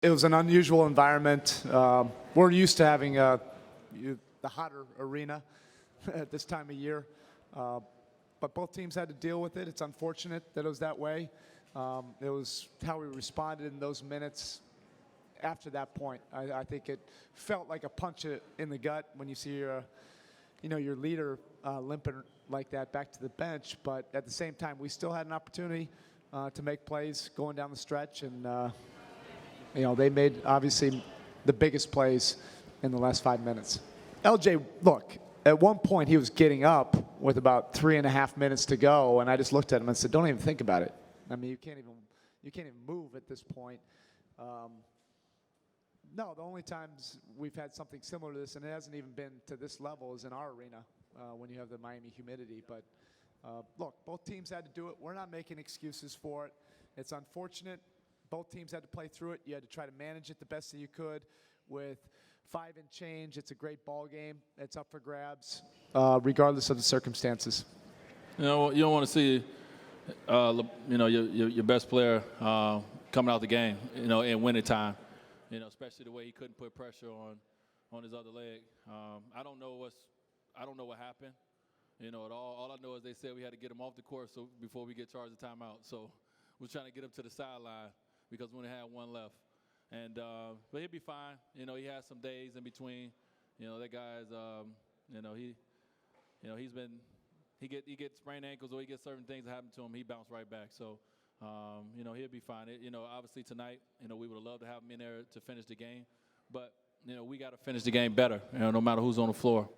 It was an unusual environment. We're used to having the hotter arena at this time of year, but both teams had to deal with it. It's unfortunate that it was that way. It was how we responded in those minutes after that point. I think it felt like a punch in the gut when you see your leader limping like that back to the bench. But at the same time, we still had an opportunity to make plays going down the stretch, and they made obviously the biggest plays in the last 5 minutes. LJ, look, at one point he was getting up with about 3.5 minutes to go, and I just looked at him and said, "Don't even think about it. I mean, you can't even move at this point." No, the only times we've had something similar to this, and it hasn't even been to this level, is in our arena when you have the Miami humidity. But look, both teams had to do it. We're not making excuses for it. It's unfortunate. Both teams had to play through it. You had to try to manage it the best that you could. With 5 and change, it's a great ball game. It's up for grabs, regardless of the circumstances. You don't want to see, your best player coming out the game, in winning time. Especially the way he couldn't put pressure on his other leg. I don't know what happened, at all. All I know is they said we had to get him off the court before we get charged a timeout. So we're trying to get him to the sideline because we only had one left. And but he'll be fine. He has some days in between. That guy's, he gets sprained ankles or he gets certain things that happen to him. He bounced right back. So. He'll be fine. Obviously tonight, we would have loved to have him in there to finish the game, but we got to finish the game better, no matter who's on the floor.